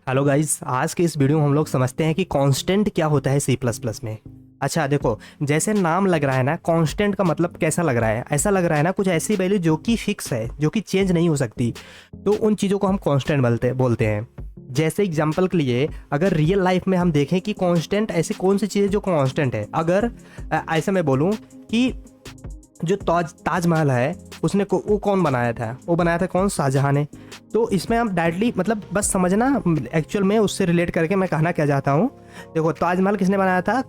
Hello guys, आज के इस वीडियो में हम लोग समझते हैं कि कांस्टेंट क्या होता है सी प्लस प्लस में। अच्छा देखो, जैसे नाम लग रहा है ना, कांस्टेंट का मतलब कैसा लग रहा है? ऐसा लग रहा है ना कुछ ऐसी वैल्यू जो कि फिक्स है, जो कि चेंज नहीं हो सकती, तो उन चीज़ों को हम कांस्टेंट बोलते हैं। जैसे एग्जांपल के लिए, अगर रियल लाइफ में हम देखें कि कांस्टेंट ऐसी कौन सी चीज़ है जो कांस्टेंट है। अगर ऐसा मैं बोलूँ कि जो ताजमहल है, उसने वो कौन बनाया था? वो बनाया था कौन? शाहजहां ने। तो इसमें हम डायरेक्टली मतलब बस समझना, एक्चुअल में उससे रिलेट करके मैं कहना क्या चाहता हूँ। देखो, ताजमहल किसने बनाया था?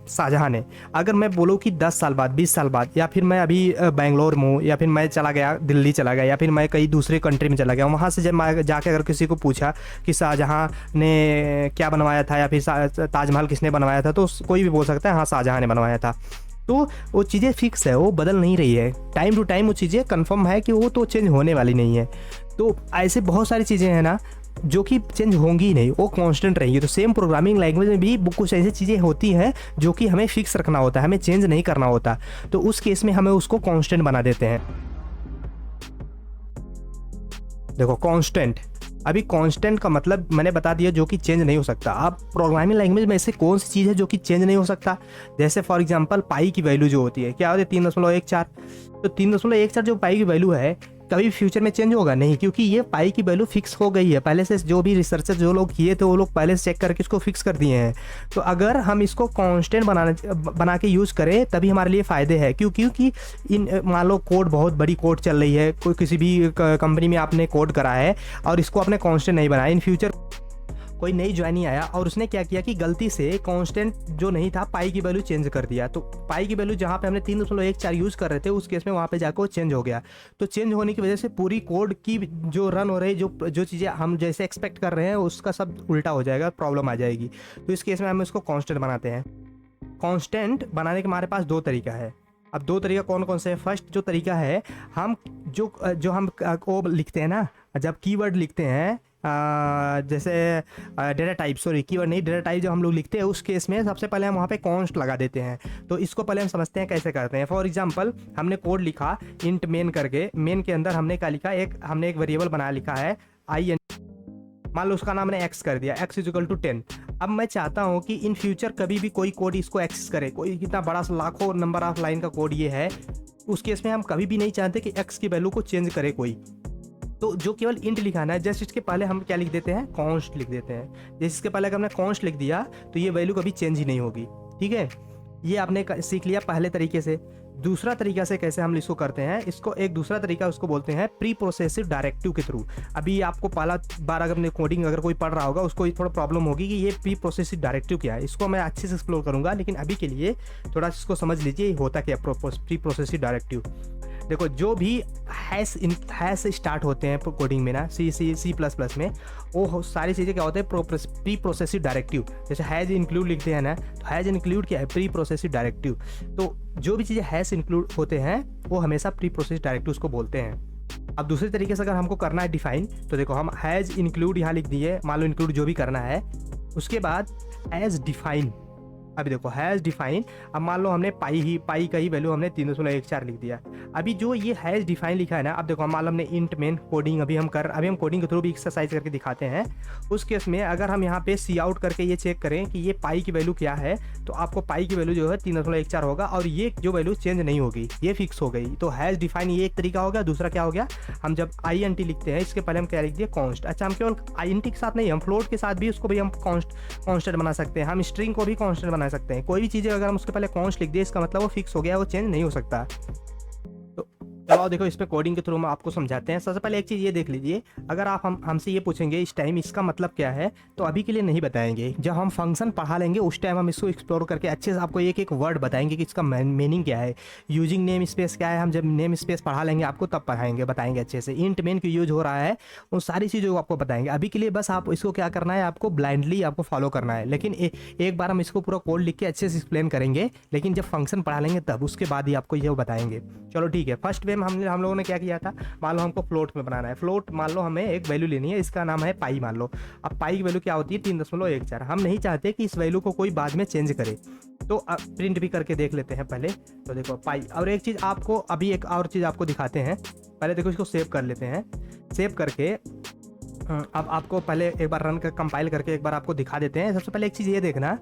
शाहजहां ने। अगर मैं बोलूँ कि 10 साल बाद, 20 साल बाद, या फिर मैं अभी बेंगलोर में हूँ, या फिर मैं चला गया दिल्ली चला गया, या फिर मैं कहीं दूसरे कंट्री में चला गया, वहाँ से जब मैं जाके अगर किसी को पूछा कि शाहजहां ने क्या बनवाया था, या फिर ताजमहल किसने बनवाया था, तो कोई भी बोल सकता है हाँ शाहजहां ने बनवाया था। तो वो चीज़ें फिक्स है, वो बदल नहीं रही है। टाइम टू टाइम वो चीज़ें कंफर्म है कि वो तो चेंज होने वाली नहीं है। तो ऐसे बहुत सारी चीज़ें हैं ना जो कि चेंज होंगी ही नहीं, वो कांस्टेंट रहेंगी। तो सेम प्रोग्रामिंग लैंग्वेज में भी कुछ ऐसी चीज़ें होती हैं जो कि हमें फिक्स रखना होता है, हमें चेंज नहीं करना होता। तो उस केस में हमें उसको कांस्टेंट बना देते हैं। देखो कांस्टेंट, अभी कांस्टेंट का मतलब मैंने बता दिया, जो कि चेंज नहीं हो सकता। अब प्रोग्रामिंग लैंग्वेज में ऐसे कौन सी चीज़ है जो कि चेंज नहीं हो सकता? जैसे फॉर एग्जांपल पाई की वैल्यू जो होती है, क्या होती है? 3.14। तो 3.14 जो पाई की वैल्यू है, कभी फ्यूचर में चेंज होगा नहीं, क्योंकि ये पाई की वैल्यू फिक्स हो गई है पहले से। जो भी रिसर्चर जो लोग किए थे, वो लोग पहले से चेक करके इसको फिक्स कर दिए हैं। तो अगर हम इसको कांस्टेंट बना के यूज़ करें तभी हमारे लिए फ़ायदे हैं। क्योंकि इन मान लो कोड, बहुत बड़ी कोड चल रही है, कोई किसी भी कंपनी में आपने कोड करा है और इसको आपने कांस्टेंट नहीं बनाया, इन फ्यूचर कोई नई ज्वाइनी आया और उसने क्या किया कि गलती से कांस्टेंट जो नहीं था, पाई की वैल्यू चेंज कर दिया। तो पाई की वैल्यू जहाँ पे हमने 3.14 यूज़ कर रहे थे, उस केस में वहाँ पे जाकर वो चेंज हो गया। तो चेंज होने की वजह से पूरी कोड की जो रन हो रही, जो चीज़ें हम जैसे एक्सपेक्ट कर रहे हैं, उसका सब उल्टा हो जाएगा, प्रॉब्लम आ जाएगी। तो इस केस में हम इसको कांस्टेंट बनाते हैं। कांस्टेंट बनाने के हमारे पास दो तरीका है। अब दो तरीका कौन कौन से हैं? फर्स्ट जो तरीका है, हम जो हम वो लिखते हैं ना, जब कीवर्ड लिखते हैं, जैसे डेटा टाइप, सॉरी कीवर्ड नहीं, डेटा टाइप जब हम लोग लिखते हैं, उस केस में सबसे पहले हम वहाँ पे कॉन्स्ट लगा देते हैं। तो इसको पहले हम समझते हैं कैसे करते हैं। फॉर एग्जांपल, हमने कोड लिखा इंट मेन करके, मेन के अंदर हमने क्या लिखा, हमने एक वेरिएबल बनाया, लिखा है आई, मान लो उसका नाम मैंने एक्स कर दिया, एक्स इज इक्वल टू 10। अब मैं चाहता हूँ कि इन फ्यूचर कभी भी कोई कोड इसको एक्सेस करे, कोई कितना बड़ा लाखों नंबर ऑफ लाइन का कोड ये है, उस केस में हम कभी भी नहीं चाहते कि एक्स की वैल्यू को चेंज करे कोई। तो जो केवल इंट लिखाना है, जस्ट इसके पहले हम क्या लिख देते हैं? कॉन्स्ट लिख देते हैं। जैसे इसके पहले अगर हमने कॉन्स्ट लिख दिया तो ये वैल्यू कभी चेंज ही नहीं होगी। ठीक है, ये आपने सीख लिया पहले तरीके से। दूसरा तरीका से कैसे हम इसको करते हैं, इसको एक दूसरा तरीका उसको बोलते हैं प्री प्रोसेसिव डायरेक्टिव के थ्रू। अभी आपको पहला बार अगर कोडिंग अगर कोई पढ़ रहा होगा, उसको थोड़ा प्रॉब्लम होगी कि ये प्री प्रोसेसिव डायरेक्टिव क्या है। इसको मैं अच्छे से एक्सप्लोर करूंगा, लेकिन अभी के लिए थोड़ा इसको समझ लीजिए होता क्या प्री प्रोसेसिव डायरेक्टिव। देखो, जो भी हैश स्टार्ट होते हैं कोडिंग में ना, सी प्लस प्लस में, वो सारी चीज़ें क्या होते हैं? Pre progressive directive. जैसे हैज इंक्लूड लिखते हैं ना, तो हैज इंक्लूड क्या है? Pre progressive directive. तो जो भी चीज़ें हैश इंक्लूड होते हैं, वो हमेशा प्री प्रोसेसिव डायरेक्टिव को बोलते हैं। अब दूसरे तरीके से अगर हमको करना है डिफाइन, तो देखो हम हैज इंक्लूड यहाँ लिख दिए, मान लो इंक्लूड जो भी करना है, उसके बाद हैज डिफाइन। अभी देखो हैज डिफाइन, अब मान लो हमने पाई का ही वैल्यू हमने 3.14 लिख दिया। अभी जो ये हैज डिफाइन लिखा है ना, अब देखो मान लो हमने इंट मेन कोडिंग अभी हम कोडिंग के थ्रू भी एक्सरसाइज करके दिखाते हैं। उस केस में अगर हम यहाँ पे सी आउट करके ये चेक करें कि ये पाई की वैल्यू क्या है, तो आपको पाई की वैल्यू जो है 3.14 होगा, और ये जो वैल्यू चेंज नहीं होगी, ये फिक्स हो गई। तो हैज डिफाइन ये एक तरीका हो गया। दूसरा क्या हो गया, हम जब आई एन टी लिखते हैं, इसके पहले हम क्या लिख दिए? कॉन्स्ट। अच्छा, हम केवल आई एन टी के साथ नहीं, हम फ्लोट के साथ भी उसको भी हम कॉन्स्टेंट बना सकते हैं, हम स्ट्रिंग को भी कॉन्स्टेंट बना सकते हैं। कोई भी चीज़ अगर हम उसके पहले कॉन्स्ट लिख दिए, इसका मतलब वो फिक्स हो गया, वो चेंज नहीं हो सकता। तो चलो देखो, इस पे कोडिंग के थ्रू हम आपको समझाते हैं। सबसे पहले एक चीज़ ये देख लीजिए, अगर आप हमसे ये पूछेंगे इस टाइम इसका मतलब क्या है, तो अभी के लिए नहीं बताएंगे। जब हम फंक्शन पढ़ा लेंगे उस टाइम हम इसको एक्सप्लोर करके अच्छे से आपको एक एक वर्ड बताएंगे कि इसका मीनिंग क्या है, यूजिंग नेम स्पेस क्या है। हम जब नेम स्पेस पढ़ा लेंगे आपको, तब बताएंगे अच्छे से। इंट मेन क्यों यूज हो रहा है, उन सारी चीज़ों को आपको बताएंगे। अभी के लिए बस आप इसको क्या करना है, आपको ब्लाइंडली आपको फॉलो करना है। लेकिन एक बार हम इसको पूरा कोड लिख के अच्छे से एक्सप्लेन करेंगे, लेकिन जब फंक्शन पढ़ा लेंगे तब, उसके बाद ही आपको ये बताएंगे। चलो ठीक है, फर्स्ट वे में हम लोगों ने क्या किया था, मान लो हमको फ्लोट में बनाना है। फ्लोट मान लो हमें एक वैल्यू लेनी है, इसका नाम है पाई मान लो। अब पाई की वैल्यू क्या होती है? 3.14। हम नहीं चाहते कि इस वैल्यू को कोई बाद में चेंज करे, तो प्रिंट भी करके देख लेते हैं पहले। तो देखो पाई, और एक चीज़ आपको अभी एक और चीज़ आपको दिखाते हैं। पहले देखो इसको सेव कर लेते हैं। सेव करके अब आपको पहले एक बार रन कर कंपाइल करके एक बार आपको दिखा देते हैं। सबसे पहले एक चीज़ ये देखना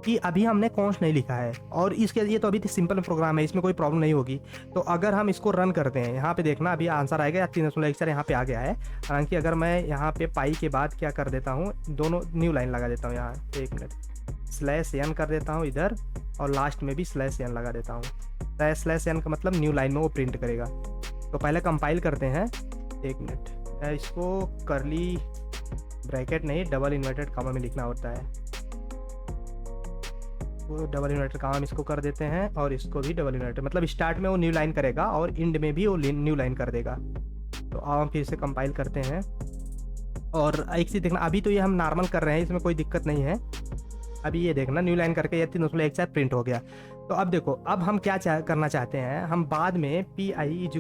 कि अभी हमने कॉन्स्ट नहीं लिखा है और इसके ये तो अभी सिंपल प्रोग्राम है, इसमें कोई प्रॉब्लम नहीं होगी। तो अगर हम इसको रन करते हैं, यहाँ पे देखना अभी आंसर आएगा 3.14 यहाँ पे आ गया है। हालांकि अगर मैं यहाँ पे पाई के बाद क्या कर देता हूँ, दोनों न्यू लाइन लगा देता हूँ, यहाँ 1 मिनट /n कर देता हूँ इधर, और लास्ट में भी /n लगा देता हूँ। /n का मतलब न्यू लाइन में वो प्रिंट करेगा। तो पहले कंपाइल करते हैं, 1 मिनट, इसको करली ब्रैकेट नहीं डबल इन्वर्टेड कामा में लिखना होता है। वो डबल इन्वर्टेड कामा में इसको कर देते हैं और इसको भी डबल इन्वर्टेड, मतलब स्टार्ट में वो न्यू लाइन करेगा और एंड में भी वो न्यू लाइन कर देगा। तो अब हम फिर से कंपाइल करते हैं और एक चीज़ देखना, अभी तो ये हम नॉर्मल कर रहे हैं, इसमें कोई दिक्कत नहीं है। अभी ये देखना न्यू लाइन करके ये 3.14 प्रिंट हो गया। तो अब देखो, अब हम क्या करना चाहते हैं, हम बाद में PI =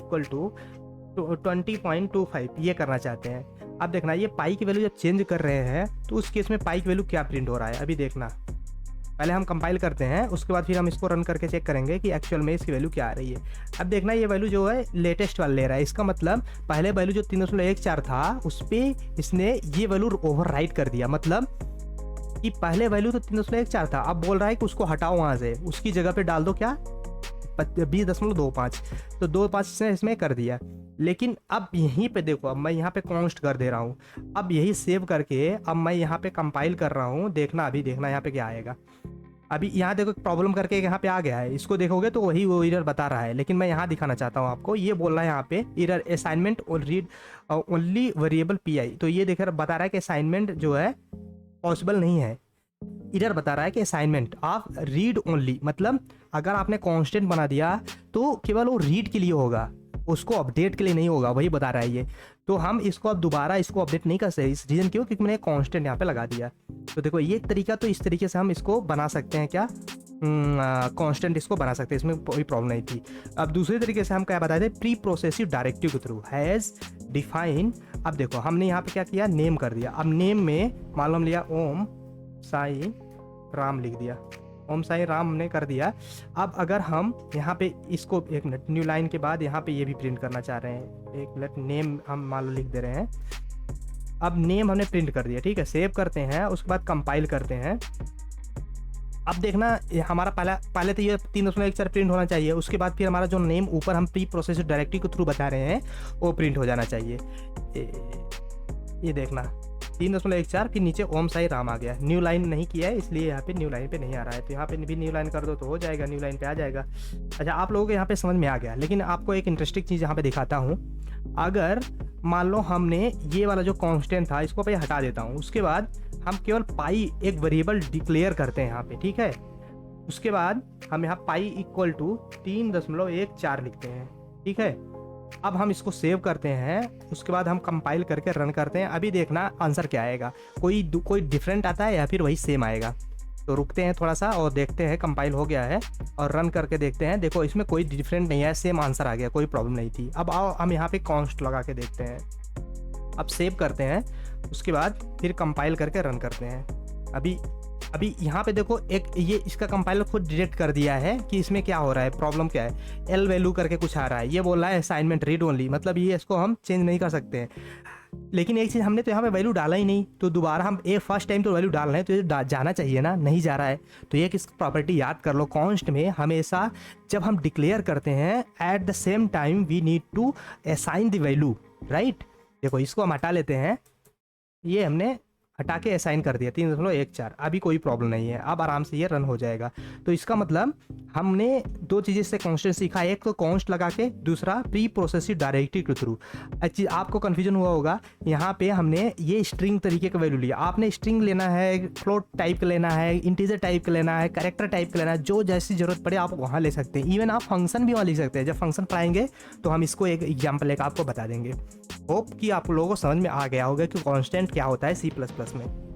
20.25 ये करना चाहते हैं। अब देखना ये पाई की वैल्यू जब चेंज कर रहे हैं तो उस केस में पाई की वैल्यू क्या प्रिंट हो रहा है, अभी देखना। पहले हम कंपाइल करते हैं, उसके बाद फिर हम इसको रन करके चेक करेंगे कि एक्चुअल में इसकी वैल्यू क्या आ रही है। अब देखना ये वैल्यू जो है लेटेस्ट वाला ले रहा है, इसका मतलब पहले वैल्यू जो 3.14 था उस पर इसने ये वैल्यू ओवरराइट कर दिया। मतलब कि पहले वैल्यू तो 3.14 था, अब बोल रहा है कि उसको हटाओ वहाँ से, उसकी जगह पे डाल दो क्या 20.25। तो 2.5 इसमें कर दिया। लेकिन अब यहीं पे देखो, अब मैं यहाँ पे कॉन्स्ट कर दे रहा हूँ। अब यही सेव करके अब मैं यहाँ पे कंपाइल कर रहा हूँ, देखना अभी देखना यहाँ पे क्या आएगा। अभी यहाँ देखो प्रॉब्लम करके यहाँ पे आ गया है, इसको देखोगे तो वही वो एरर बता रहा है। लेकिन मैं यहाँ दिखाना चाहता हूँ आपको, ये बोल रहा है यहाँ पे एरर असाइनमेंट और रीड ओनली वेरिएबल PI। तो ये देख बता रहा है कि असाइनमेंट जो है पॉसिबल नहीं है। इधर बता रहा है कि असाइनमेंट आप रीड ओनली, मतलब अगर आपने कांस्टेंट बना दिया तो केवल वो रीड के लिए होगा, उसको अपडेट के लिए नहीं होगा, वही बता रहा है ये। तो हम इसको अब दोबारा इसको अपडेट नहीं कर सकते, इस रीजन क्यों, क्योंकि मैंने कांस्टेंट यहाँ पे लगा दिया। तो देखो ये तरीका, तो इस तरीके से हम इसको बना सकते हैं क्या, कांस्टेंट इसको बना सकते हैं, इसमें कोई प्रॉब्लम नहीं थी। अब दूसरे तरीके से हम क्या बताए थे, प्री प्रोसेसिव डायरेक्टिव के थ्रू हैज़ डिफाइन। अब देखो हमने यहाँ पे क्या किया, नेम कर दिया। अब नेम में मालूम लिया ओम साई राम लिख दिया, ओम साई राम हमने कर दिया। अब अगर हम यहाँ पे इसको 1 मिनट न्यू लाइन के बाद यहाँ पे ये भी प्रिंट करना चाह रहे हैं, 1 मिनट नेम हम मान लो लिख दे रहे हैं। अब नेम हमने प्रिंट कर दिया, ठीक है, सेव करते हैं, उसके बाद कंपाइल करते हैं। अब देखना हमारा पहले तो ये 3.14 प्रिंट होना चाहिए, उसके बाद फिर हमारा जो नेम ऊपर हम प्री प्रोसेस्ड डायरेक्टिव के थ्रू बता रहे हैं वो प्रिंट हो जाना चाहिए। ये देखना 3.14 फिर नीचे ओम साई राम आ गया। न्यू लाइन नहीं किया है इसलिए यहाँ पे न्यू लाइन पे नहीं आ रहा है, तो यहाँ पे भी न्यू लाइन कर दो तो हो जाएगा, न्यू लाइन पे आ जाएगा। अच्छा, आप लोगों को यहाँ पे समझ में आ गया। लेकिन आपको एक इंटरेस्टिंग चीज़ यहाँ पे दिखाता हूँ। अगर मान लो हमने ये वाला जो कांस्टेंट था इसको पे हटा देता हूँ, उसके बाद हम केवल पाई एक वेरिएबल डिक्लेयर करते हैं यहाँ पे, ठीक है। उसके बाद हम यहाँ पाई = 3.14 लिखते हैं, ठीक है। अब हम इसको सेव करते हैं, उसके बाद हम कंपाइल करके रन करते हैं। अभी देखना आंसर क्या आएगा, कोई डिफरेंट आता है या फिर वही सेम आएगा। तो रुकते हैं थोड़ा सा और देखते हैं, कंपाइल हो गया है और रन करके देखते हैं। देखो इसमें कोई डिफरेंट नहीं है, सेम आंसर आ गया, कोई प्रॉब्लम नहीं थी। अब आओ हम यहाँ पे कॉन्स्ट लगा के देखते हैं। अब सेव करते हैं, उसके बाद फिर कंपाइल करके रन करते हैं। अभी यहाँ पे देखो एक ये इसका कंपाइलर खुद डिटेक्ट कर दिया है कि इसमें क्या हो रहा है, प्रॉब्लम क्या है। एल वैल्यू करके कुछ आ रहा है, ये बोल रहा है असाइनमेंट रीड ओनली, मतलब ये इसको हम चेंज नहीं कर सकते हैं। लेकिन एक चीज़, हमने तो यहाँ पे वैल्यू डाला ही नहीं, तो दोबारा हम फर्स्ट टाइम तो वैल्यू डाल रहे हैं तो ये जाना चाहिए ना, नहीं जा रहा है। तो ये किस प्रॉपर्टी याद कर लो, कॉन्स्ट में हमेशा जब हम डिक्लेयर करते हैं at the same time we need to assign the value, right. देखो इसको हम हटा लेते हैं, ये हमने हटा के असाइन कर दिया 3.14। अभी कोई प्रॉब्लम नहीं है, अब आराम से ये रन हो जाएगा। तो इसका मतलब हमने 2 चीज़ें से कांस्टेंट सीखा, एक तो कांस्ट लगा के, दूसरा प्री प्रोसेसिव डायरेक्टिव के थ्रू। आपको कन्फ्यूजन हुआ होगा, यहाँ पे हमने ये स्ट्रिंग तरीके का वैल्यू लिया। आपने स्ट्रिंग लेना है, फ्लोट टाइप का लेना है, इंटीजर टाइप का लेना है, कैरेक्टर टाइप का लेना है, जो जैसी जरूरत पड़े आप वहाँ ले सकते हैं। इवन आप फंक्शन भी वहाँ लिख सकते हैं। जब फंक्शन पढ़ाएंगे तो हम इसको एक एग्जाम्पल लेकर आपको बता देंगे। होप कि आप लोगों को समझ में आ गया होगा कि कांस्टेंट क्या होता है C++ में।